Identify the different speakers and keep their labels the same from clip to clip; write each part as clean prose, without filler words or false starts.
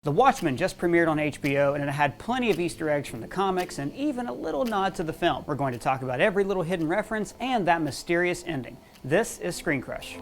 Speaker 1: The Watchmen just premiered on HBO, and it had plenty of Easter eggs from the comics and even a little nod to the film. We're going to talk about every little hidden reference and that mysterious ending. This is Screen Crush.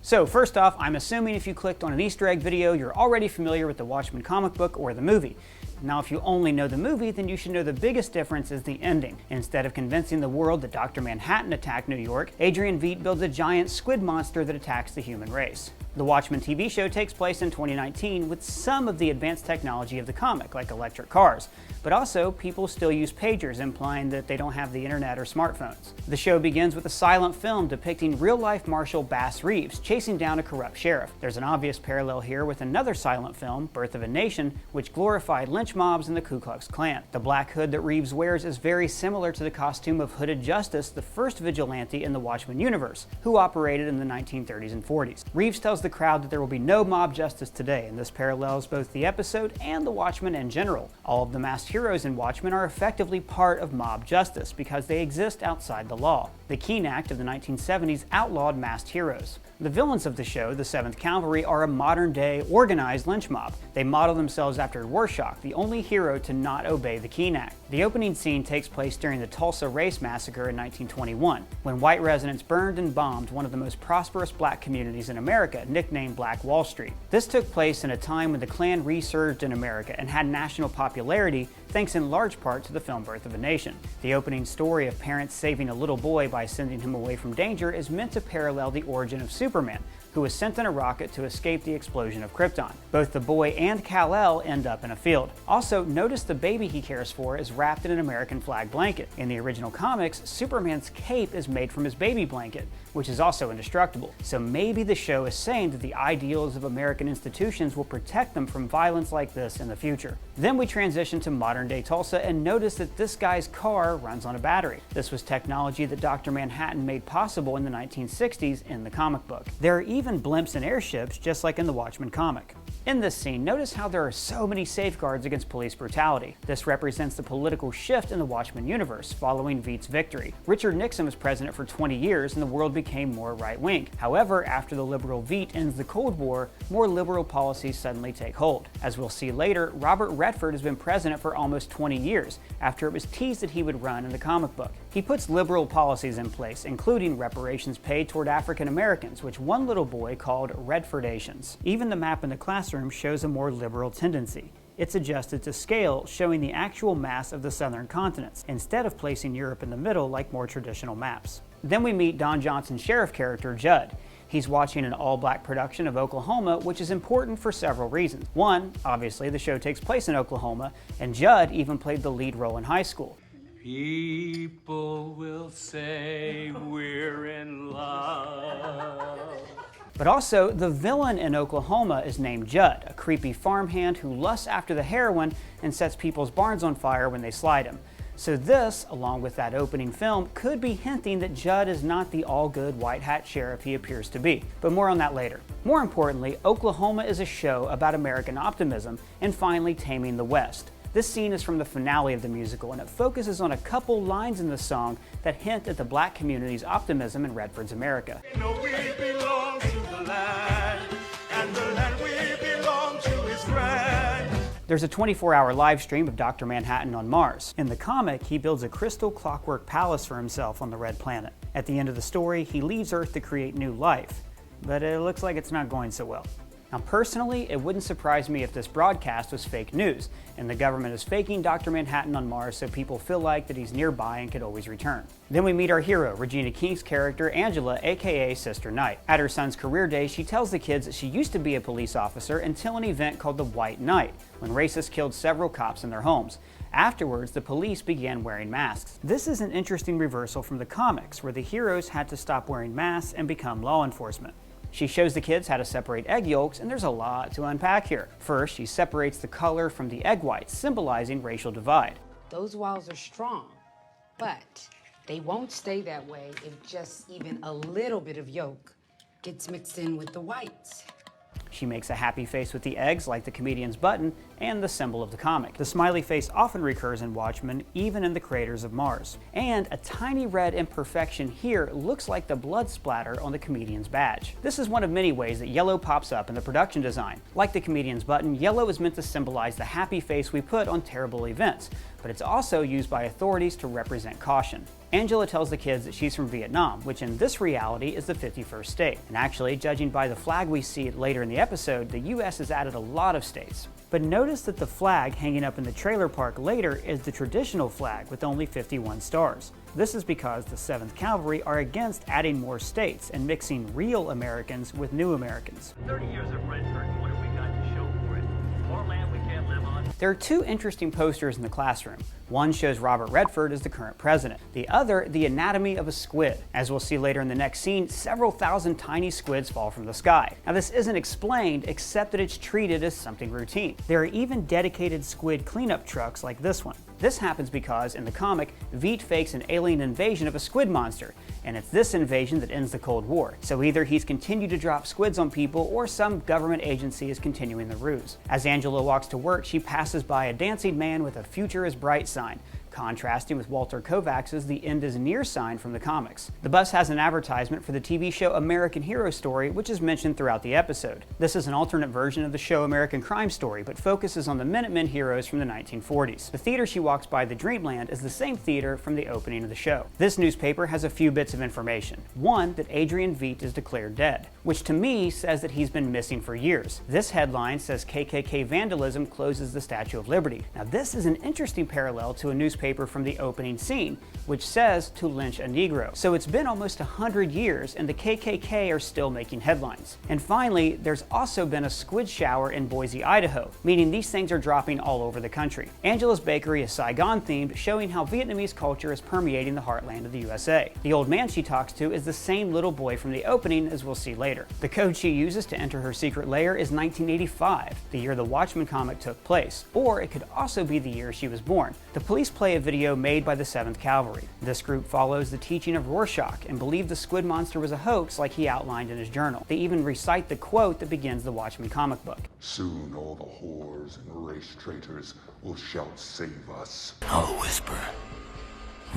Speaker 1: So first off, I'm assuming if you clicked on an Easter egg video, you're already familiar with the Watchmen comic book or the movie. Now, if you only know the movie, then you should know the biggest difference is the ending. Instead of convincing the world that Dr. Manhattan attacked New York, Adrian Veidt builds a giant squid monster that attacks the human race. The Watchmen TV show takes place in 2019 with some of the advanced technology of the comic, like electric cars. But also, people still use pagers, implying that they don't have the internet or smartphones. The show begins with a silent film depicting real-life Marshal Bass Reeves chasing down a corrupt sheriff. There's an obvious parallel here with another silent film, Birth of a Nation, which glorified lynch mobs and the Ku Klux Klan. The black hood that Reeves wears is very similar to the costume of Hooded Justice, the first vigilante in the Watchmen universe, who operated in the 1930s and 40s. Reeves tells the crowd that there will be no mob justice today, and this parallels both the episode and the Watchmen in general. All of the masked heroes in Watchmen are effectively part of mob justice because they exist outside the law. The Keene Act of the 1970s outlawed masked heroes. The villains of the show, the 7th Cavalry, are a modern-day organized lynch mob. They model themselves after Rorschach, the only hero to not obey the Keene Act. The opening scene takes place during the Tulsa Race Massacre in 1921, when white residents burned and bombed one of the most prosperous black communities in America, nicknamed Black Wall Street. This took place in a time when the Klan resurged in America and had national popularity, thanks in large part to the film Birth of a Nation. The opening story of parents saving a little boy by sending him away from danger is meant to parallel the origin of Superman, who was sent in a rocket to escape the explosion of Krypton. Both the boy and Kal-El end up in a field. Also, notice the baby he cares for is wrapped in an American flag blanket. In the original comics, Superman's cape is made from his baby blanket, which is also indestructible. So maybe the show is saying that the ideals of American institutions will protect them from violence like this in the future. Then we transition to modern-day Tulsa and notice that this guy's car runs on a battery. This was technology that Dr. Manhattan made possible in the 1960s in the comic book. There are even blimps and airships, just like in the Watchmen comic. In this scene, notice how there are so many safeguards against police brutality. This represents the political shift in the Watchmen universe following Veidt's victory. Richard Nixon was president for 20 years and the world became more right-wing. However, after the liberal Veidt ends the Cold War, more liberal policies suddenly take hold. As we'll see later, Robert Redford has been president for almost 20 years, after it was teased that he would run in the comic book. He puts liberal policies in place, including reparations paid toward African Americans, which one little boy called Redfordations. Even the map in the classroom shows a more liberal tendency. It's adjusted to scale, showing the actual mass of the southern continents, instead of placing Europe in the middle like more traditional maps. Then we meet Don Johnson's sheriff character, Judd. He's watching an all-black production of Oklahoma, which is important for several reasons. One, obviously the show takes place in Oklahoma, and Judd even played the lead role in high school.
Speaker 2: People will say we're in love.
Speaker 1: But also, the villain in Oklahoma is named Judd, a creepy farmhand who lusts after the heroin and sets people's barns on fire when they slide him. So this, along with that opening film, could be hinting that Judd is not the all-good white hat sheriff he appears to be. But more on that later. More importantly, Oklahoma is a show about American optimism and finally taming the West. This scene is from the finale of the musical, and it focuses on a couple lines in the song that hint at the black community's optimism in Redford's America. There's a 24-hour live stream of Dr. Manhattan on Mars. In the comic, he builds a crystal clockwork palace for himself on the Red Planet. At the end of the story, he leaves Earth to create new life, but it looks like it's not going so well. Now personally, it wouldn't surprise me if this broadcast was fake news, and the government is faking Dr. Manhattan on Mars so people feel like that he's nearby and could always return. Then we meet our hero, Regina King's character, Angela, aka Sister Night. At her son's career day, she tells the kids that she used to be a police officer until an event called the White Night, when racists killed several cops in their homes. Afterwards, the police began wearing masks. This is an interesting reversal from the comics, where the heroes had to stop wearing masks and become law enforcement. She shows the kids how to separate egg yolks, and there's a lot to unpack here. First, she separates the color from the egg whites, symbolizing racial divide.
Speaker 3: Those walls are strong, but they won't stay that way if just even a little bit of yolk gets mixed in with the whites.
Speaker 1: She makes a happy face with the eggs like the comedian's button and the symbol of the comic. The smiley face often recurs in Watchmen, even in the craters of Mars. And a tiny red imperfection here looks like the blood splatter on the comedian's badge. This is one of many ways that yellow pops up in the production design. Like the comedian's button, yellow is meant to symbolize the happy face we put on terrible events, but it's also used by authorities to represent caution. Angela tells the kids that she's from Vietnam, which in this reality is the 51st state. And actually, judging by the flag we see later in the episode, the US has added a lot of states. But notice that the flag hanging up in the trailer park later is the traditional flag with only 51 stars. This is because the 7th Cavalry are against adding more states and mixing real Americans with new Americans.
Speaker 4: 30 years of Redford, what have we got to show for it? More land we can't live on.
Speaker 1: There are two interesting posters in the classroom. One shows Robert Redford as the current president. The other, the anatomy of a squid. As we'll see later in the next scene, several thousand tiny squids fall from the sky. Now this isn't explained, except that it's treated as something routine. There are even dedicated squid cleanup trucks like this one. This happens because, in the comic, Veidt fakes an alien invasion of a squid monster, and it's this invasion that ends the Cold War. So either he's continued to drop squids on people, or some government agency is continuing the ruse. As Angela walks to work, she passes by a dancing man with a "Future is Bright" sign, contrasting with Walter Kovacs's "The End is Near" sign from the comics. The bus has an advertisement for the TV show American Hero Story, which is mentioned throughout the episode. This is an alternate version of the show American Crime Story, but focuses on the Minutemen heroes from the 1940s. The theater she walks by, the Dreamland, is the same theater from the opening of the show. This newspaper has a few bits of information. One, that Adrian Veidt is declared dead, which to me says that he's been missing for years. This headline says KKK vandalism closes the Statue of Liberty. Now this is an interesting parallel to a newspaper from the opening scene, which says to lynch a Negro. So it's been almost 100 years and the KKK are still making headlines. And finally, there's also been a squid shower in Boise, Idaho, meaning these things are dropping all over the country. Angela's Bakery is Saigon themed, showing how Vietnamese culture is permeating the heartland of the USA. The old man she talks to is the same little boy from the opening, as we'll see later. The code she uses to enter her secret lair is 1985, the year the Watchmen comic took place, or it could also be the year she was born. The police play a video made by the 7th Cavalry. This group follows the teaching of Rorschach and believe the squid monster was a hoax like he outlined in his journal. They even recite the quote that begins the Watchmen comic book.
Speaker 5: Soon all the whores and race traitors will shout, "Save us."
Speaker 6: I'll whisper,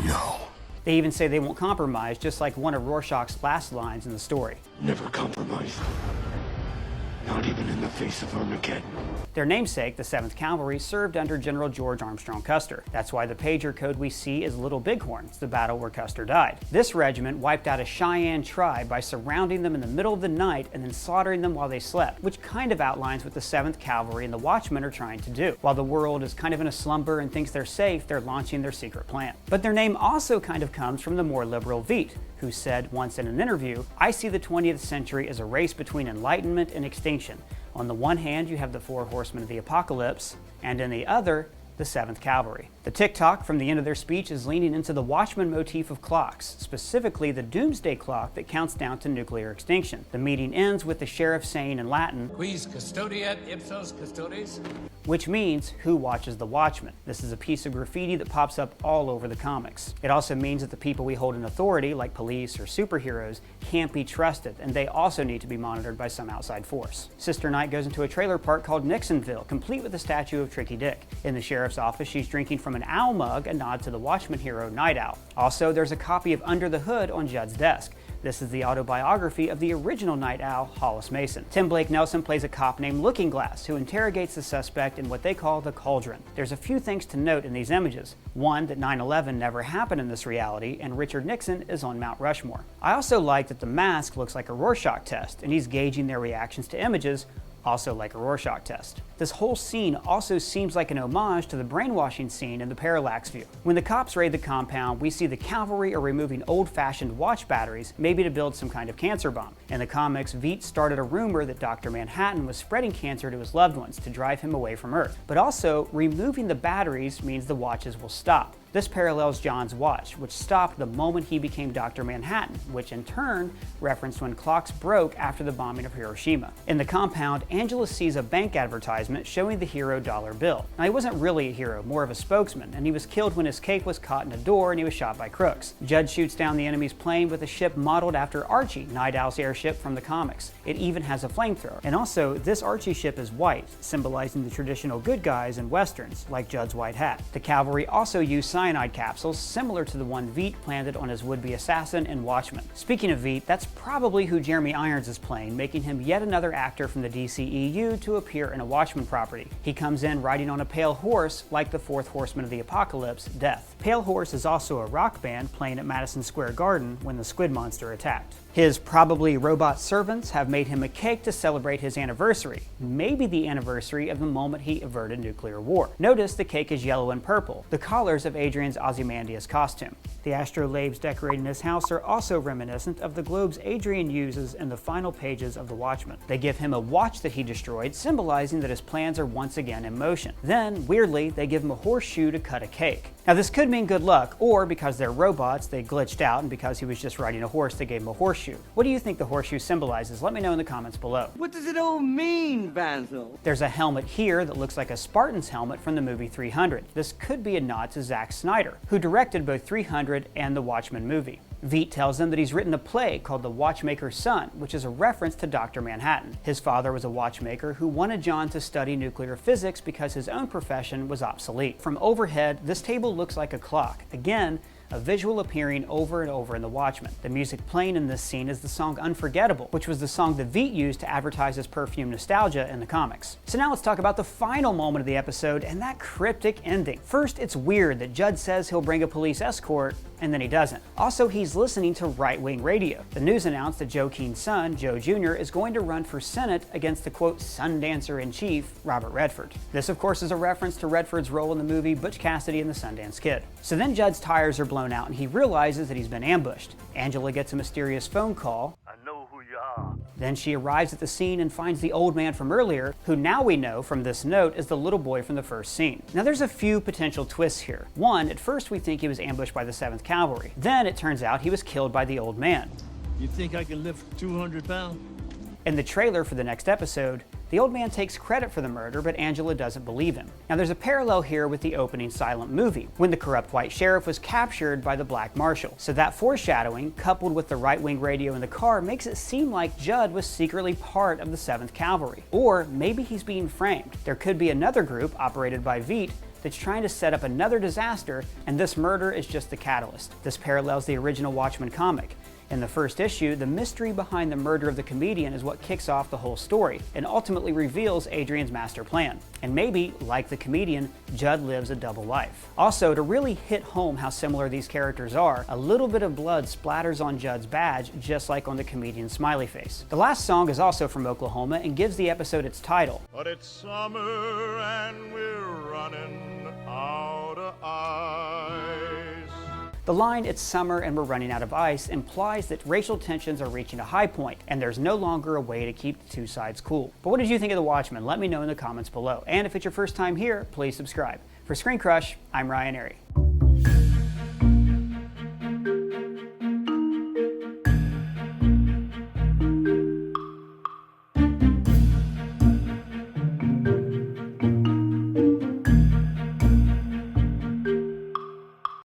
Speaker 6: "No."
Speaker 1: They even say they won't compromise, just like one of Rorschach's last lines in the story.
Speaker 6: Never compromise. Not even in the face of Armageddon.
Speaker 1: Their namesake, the 7th Cavalry, served under General George Armstrong Custer. That's why the pager code we see is Little Bighorn. It's the battle where Custer died. This regiment wiped out a Cheyenne tribe by surrounding them in the middle of the night and then slaughtering them while they slept, which kind of outlines what the 7th Cavalry and the Watchmen are trying to do. While the world is kind of in a slumber and thinks they're safe, they're launching their secret plan. But their name also kind of comes from the more liberal Veidt, who said once in an interview, "I see the 20th century as a race between enlightenment and extinction. On the one hand, you have the 4 horsemen of the apocalypse, and in the other, the 7th Cavalry." The TikTok from the end of their speech is leaning into the Watchmen motif of clocks, specifically the doomsday clock that counts down to nuclear extinction. The meeting ends with the sheriff saying in Latin,
Speaker 2: Quis custodiet ipsos custodes?
Speaker 1: which means who watches the Watchmen. This is a piece of graffiti that pops up all over the comics. It also means that the people we hold in authority, like police or superheroes, can't be trusted, and they also need to be monitored by some outside force. Sister Night goes into a trailer park called Nixonville, complete with a statue of Tricky Dick. In the sheriff's office, she's drinking from an owl mug, a nod to the Watchmen hero Night Owl. Also, there's a copy of Under the Hood on Judd's desk. This is the autobiography of the original Night Owl, Hollis Mason. Tim Blake Nelson plays a cop named Looking Glass, who interrogates the suspect in what they call the cauldron. There's a few things to note in these images. One, that 9/11 never happened in this reality, and Richard Nixon is on Mount Rushmore. I also like that the mask looks like a Rorschach test, and he's gauging their reactions to images, also like a Rorschach test. This whole scene also seems like an homage to the brainwashing scene in the parallax view. When the cops raid the compound, we see the cavalry are removing old-fashioned watch batteries, maybe to build some kind of cancer bomb. In the comics, Veidt started a rumor that Dr. Manhattan was spreading cancer to his loved ones to drive him away from Earth. But also, removing the batteries means the watches will stop. This parallels John's watch, which stopped the moment he became Dr. Manhattan, which in turn referenced when clocks broke after the bombing of Hiroshima. In the compound, Angela sees a bank advertisement showing the hero dollar bill. Now, he wasn't really a hero, more of a spokesman, and he was killed when his cape was caught in a door and he was shot by crooks. Judd shoots down the enemy's plane with a ship modeled after Archie, Night Owl's airship from the comics. It even has a flamethrower. And also, this Archie ship is white, symbolizing the traditional good guys in westerns, like Judd's white hat. The cavalry also used cyanide capsules, similar to the one Veidt planted on his would-be assassin in Watchmen. Speaking of Veidt, that's probably who Jeremy Irons is playing, making him yet another actor from the DCEU to appear in a Watchmen property. He comes in riding on a pale horse, like the fourth horseman of the apocalypse, Death. Pale Horse is also a rock band playing at Madison Square Garden when the squid monster attacked. His probably robot servants have made him a cake to celebrate his anniversary, maybe the anniversary of the moment he averted nuclear war. Notice the cake is yellow and purple, the colors of Adrian's Ozymandias costume. The astrolabes decorating his house are also reminiscent of the globes Adrian uses in the final pages of The Watchmen. They give him a watch that he destroyed, symbolizing that his plans are once again in motion. Then, weirdly, they give him a horseshoe to cut a cake. Now, this could mean good luck, or because they're robots, they glitched out, and because he was just riding a horse, they gave him a horseshoe. What do you think the horseshoe symbolizes? Let me know in the comments below.
Speaker 7: What does it all mean, Basil?
Speaker 1: There's a helmet here that looks like a Spartan's helmet from the movie 300. This could be a nod to Zack Snyder, who directed both 300 and the Watchmen movie. Veidt tells them that he's written a play called The Watchmaker's Son, which is a reference to Dr. Manhattan. His father was a watchmaker who wanted John to study nuclear physics because his own profession was obsolete. From overhead, this table looks like a clock. Again, a visual appearing over and over in The Watchmen. The music playing in this scene is the song Unforgettable, which was the song that Veidt used to advertise his perfume Nostalgia in the comics. So now let's talk about the final moment of the episode and that cryptic ending. First, it's weird that Judd says he'll bring a police escort, and then he doesn't. Also, he's listening to right-wing radio. The news announced that Joe Keen's son, Joe Jr., is going to run for Senate against the quote, Sundancer-in-Chief, Robert Redford. This, of course, is a reference to Redford's role in the movie Butch Cassidy and the Sundance Kid. So then Judd's tires are blown out and he realizes that he's been ambushed. Angela gets a mysterious phone call.
Speaker 4: I know who you are.
Speaker 1: Then she arrives at the scene and finds the old man from earlier, who now we know from this note is the little boy from the first scene. Now there's a few potential twists here. One, at first we think he was ambushed by the 7th Cavalry. Then it turns out he was killed by the old man.
Speaker 8: You think I can lift 200 pounds?
Speaker 1: In the trailer for the next episode, the old man takes credit for the murder, but Angela doesn't believe him. Now there's a parallel here with the opening silent movie, when the corrupt white sheriff was captured by the black marshal. So that foreshadowing, coupled with the right-wing radio in the car, makes it seem like Judd was secretly part of the 7th Cavalry. Or maybe he's being framed. There could be another group, operated by Veidt, that's trying to set up another disaster, and this murder is just the catalyst. This parallels the original Watchmen comic. In the first issue, the mystery behind the murder of the comedian is what kicks off the whole story and ultimately reveals Adrian's master plan. And maybe, like the comedian, Judd lives a double life. Also, to really hit home how similar these characters are, a little bit of blood splatters on Judd's badge, just like on the comedian's smiley face. The last song is also from Oklahoma and gives the episode its title.
Speaker 9: But it's summer and we're running out of ice.
Speaker 1: The line, "It's summer and we're running out of ice," implies that racial tensions are reaching a high point, and there's no longer a way to keep the two sides cool. But what did you think of The Watchmen? Let me know in the comments below. And if it's your first time here, please subscribe. For Screen Crush, I'm Ryan Airy.